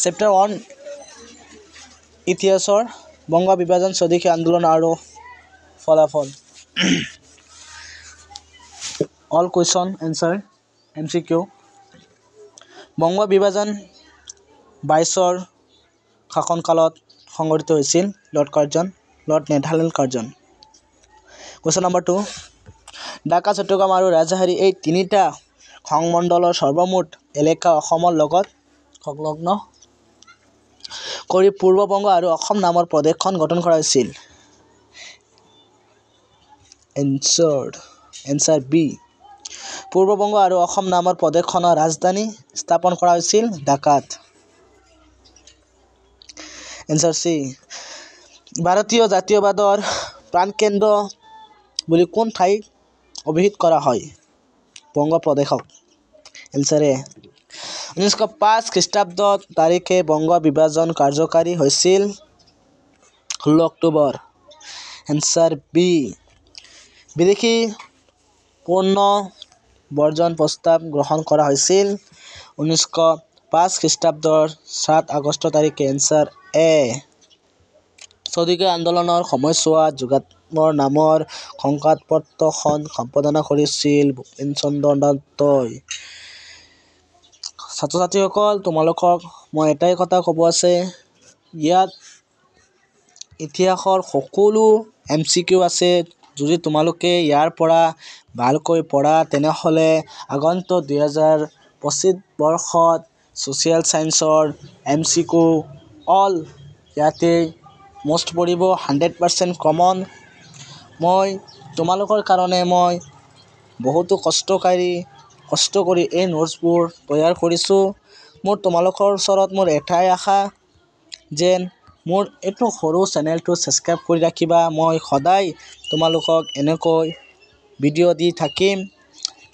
Chapter 1 ইতিহাসৰ বংগ বিভাজন স্বদেশী আন্দোলন আৰু ফলাফল all question answer MCQ Banga বিভাজন 22ৰ শাসনকালত সংঘটিত হৈছিল lord Nathaniel Curzon question number 2 Dhaka Chittagong আৰু ৰাজশ্বাহী এই তিনিটা সংমণ্ডলৰ সৰ্বমুঠ এলেকা অসমৰ লগত সংলগ্ন কৰি পূৰ্ববংগ আৰু অসম নামৰ প্ৰদেশখন গঠন কৰা হৈছিল এনসাৰ বি পূৰ্ববংগ আৰু অসম নামৰ প্ৰদেশখনৰ ৰাজধানী স্থাপন কৰা হৈছিল ঢাকাত এনসাৰ সি ভাৰতীয় জাতীয়বাদৰ প্ৰাণকেন্দ্ৰ বুলি কোন ঠাইক অভিহিত কৰা হয় বংগ প্ৰদেশক এনসাৰ এ 1905 খ্ৰীষ্টাব্দ তাৰিখে বংগ বিভাজন কাৰ্যকাৰী হৈছিল 16 অক্টোবৰ এনসাৰ বি বিদেশী পণ্য বৰ্জন প্ৰস্তাৱ গ্ৰহণ কৰা হৈছিল 1905 খ্ৰীষ্টাব্দৰ 7 আগষ্ট তাৰিখে এনসাৰ এ স্বদেশী আন্দোলনৰ সময়ছোৱাত যোগাত্মৰ নামৰ সংবাদপত্ৰখন সম্পাদনা কৰিছিল ভূপেন চন্দ্ৰ দত্তই ছাত্ৰ-ছাত্ৰীসকল তোমালোকক মই এটাই কথা ক'ব আছে ইয়াত ইতিহাসৰ সকলো MCQ আছে যদি তোমালোকে ইয়াৰ পৰা ভালকৈ পঢ়া তেনেহলে আগন্তুক 2025 বৰ্ষত সোশ্যাল সায়েন্সৰ MCQ অল ইয়াতে মোষ্ট পৰিব 100% কমন মই তোমালোকৰ কাৰণে মই বহুতো কষ্ট কৰি এই নোটছবোৰ তৈয়াৰ কৰিছোঁ মোৰ তোমালোকৰ ওচৰত মোৰ এটাই আশা যেন মোৰ এইটো সৰু চেনেলটো সাবস্ক্ৰাইব কৰি ৰাখিবা মই সদায় তোমালোকক এনেকৈ ভিডিঅ' দি থাকিম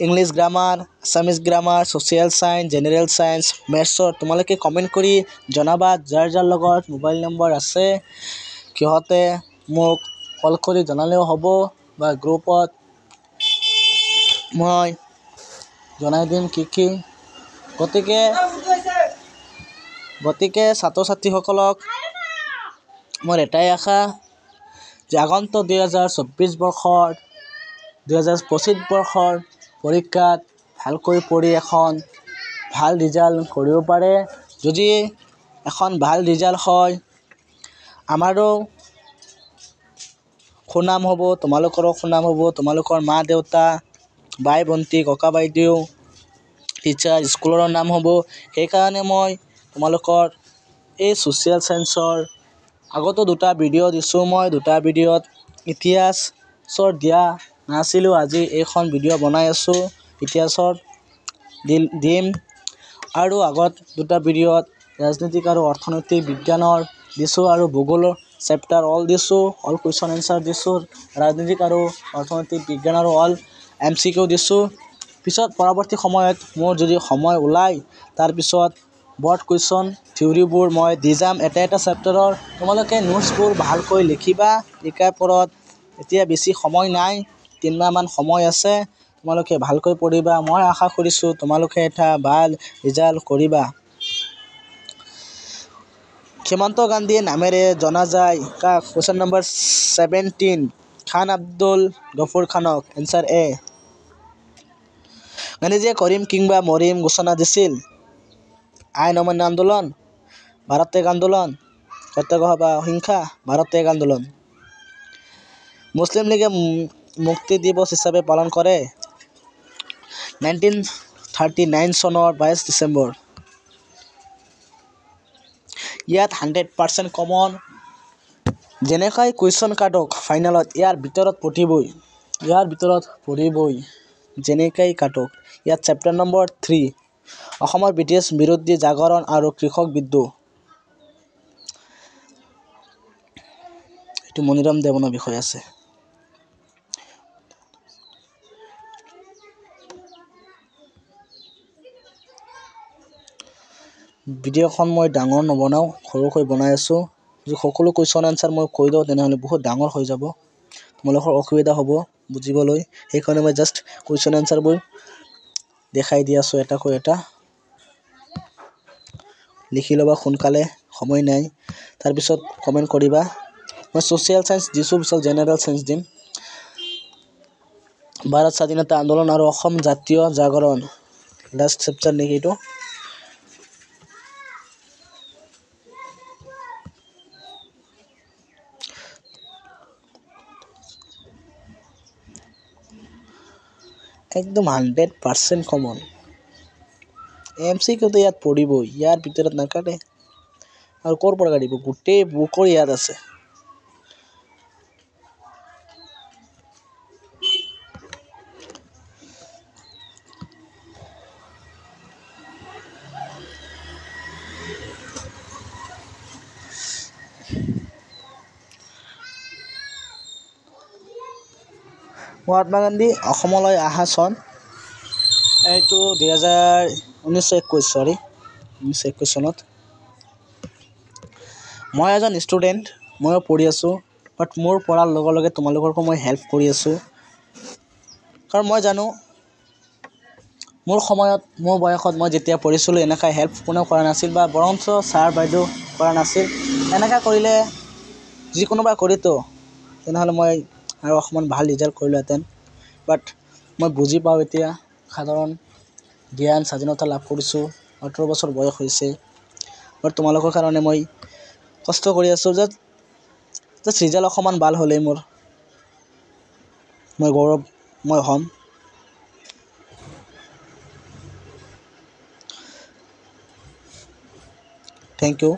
English grammar Assamese grammar social science general science মেথছৰ তোমালোকে কমেন্ট কৰি জনাবা যাৰ লগত মোবাইল নম্বৰ আছে কিহতে মোক কল কৰি জনালেও হ'ব বা গ্ৰুপত মই জনাই দিম কি গতিকে ছাত্ৰ-ছাত্ৰীসকলক মোৰ এটাই আশা যে আগন্তুক 2025 বৰ্ষৰ পৰীক্ষাত ভালকৈ পঢ়ি এখন ভাল ৰিজাল্ট কৰিব পাৰে যদি এখন ভাল ৰিজাল্ট হয় আমাৰো সুনাম হ'ব তোমালোকৰো সুনাম হ'ব তোমালোকৰ মা দেউতা ভাই ভন্টি ককা বাইদেউ টিচাৰ স্কুলৰ নাম হ'ব সেইকাৰণে মই তোমালোকৰ এই সোশ্যাল সায়েন্সৰ আগতো দুটা ভিডিঅ' দিছোঁ মই দুটা ভিডিঅ'ত ইতিহাসৰ দিয়া নাছিলোঁ আজি এইখন ভিডিঅ' বনাই আছোঁ ইতিহাসৰ দিম আৰু আগত দুটা ভিডিঅ'ত ৰাজনৈতিক আৰু অৰ্থনৈতিক বিজ্ঞানৰ দিছোঁ আৰু ভূগোলৰ চেপ্টাৰ অল দিছোঁ অল কুৱেশ্যন এনসাৰ দিছোঁ ৰাজনৈতিক আৰু অৰ্থনৈতিক বিজ্ঞানৰ অল MCQ দিছোঁ পিছত পৰৱৰ্তী সময়ত মোৰ যদি সময় ওলায় তাৰপিছত বৰ্ড কুৱেশ্যন থিয়ৰিবোৰ মই দি যাম এটা চেপ্টাৰৰ তোমালোকে নোটছবোৰ ভালকৈ লিখিবা পৰীক্ষাত এতিয়া বেছি সময় নাই 3 মাহমান সময় আছে তোমালোকে ভালকৈ পঢ়িবা মই আশা কৰিছোঁ তোমালোকে এটা ভাল ৰিজাল্ট কৰিবা ক্ষমন্ত গান্ধী নামেৰে জনা যায় কাক কুৱেশ্যন নম্বৰ 17 খান আব্দুল গফুৰ খানক এনসাৰ এ গান্ধীজীয়ে কৰিম কিংবা মৰিম ঘোষণা দিছিল আইন অমান্য আন্দোলন ভাৰত ত্যাগ আন্দোলন সত্যাগ্ৰহ বা অহিংসা ভাৰত ত্যাগ আন্দোলন মুছলিম লীগে মুক্তি দিৱস হিচাপে পালন কৰে 1939 চনৰ 22 ডিচেম্বৰ ইয়াত 100% কমন যেনেকৈ কুৱেশ্যন কাটক ফাইনেলত ইয়াৰ ভিতৰত পৰিবই যেনেকৈ কাটক ইয়াত চেপ্টাৰ নম্বৰ 3 অসমৰ ব্ৰিটিছ বিৰোধী জাগৰণ আৰু কৃষক বিদ্ৰোহ এইটো মনিৰাম দেৱানৰ বিষয় আছে ভিডিঅ'খন মই ডাঙৰ নবনাওঁ সৰুকৈ বনাই আছোঁ যদি সকলো কুৱেশ্যন আনসাৰ মই কৈ দিওঁ তেনেহ'লে বহুত ডাঙৰ হৈ যাব তোমালোকৰ অসুবিধা হ'ব বুজিবলৈ। সেইকাৰণে মই জাষ্ট কুৱেশ্যন এনচাৰবোৰ দেখাই দি আছোঁ এটাকৈ এটা। লিখি ল'বা সোনকালে, সময় নাই। তাৰপিছত কমেণ্ট কৰিবা। মই ছ'চিয়েল চায়েন্স দিছোঁ, পিছত জেনেৰেল চায়েন্স দিম। ভাৰত স্বাধীনতা আন্দোলন আৰু অসম জাতীয় জাগৰণ, লাষ্ট চেপ্টাৰ নেকি এইটো। একদম 100% কমন। MCQতো ইয়াত পৰিবই, ইয়াৰ ভিতৰত নাকাটে। আৰু ক'ৰ পৰা কাটিব, গোটেই বুকৰ ইয়াত আছে। মহাত্মা গান্ধী অসমলৈ অহা চন এইটো 1921 চনত। মই এজন ষ্টুডেণ্ট, ময়ো পঢ়ি আছোঁ, বাট মোৰ পঢ়াৰ লগে লগে তোমালোককো মই হেল্প কৰি আছোঁ। কাৰণ মই জানো মোৰ সময়ত, মোৰ বয়সত মই যেতিয়া পঢ়িছিলোঁ এনেকুৱা হেল্প কোনেও কৰা নাছিল, বা বৰঞ্চ ছাৰ বাইদেউ কৰা নাছিল। এনেকুৱা কৰিলে যিকোনোবা কৰিতো, তেনেহ'লে মই আৰু অকণমান ভাল ৰিজাল্ট কৰিলোঁহেঁতেন। বাট মই বুজি পাওঁ এতিয়া, সাধাৰণ জ্ঞান স্বাধীনতা লাভ কৰিছোঁ, 18 বছৰ বয়স হৈছে। বাট তোমালোকৰ কাৰণে মই কষ্ট কৰি আছোঁ, জাষ্ট ৰিজাল্ট অকণমান ভাল হ'লেই মই গৌৰৱময় হ'ম। Thank U.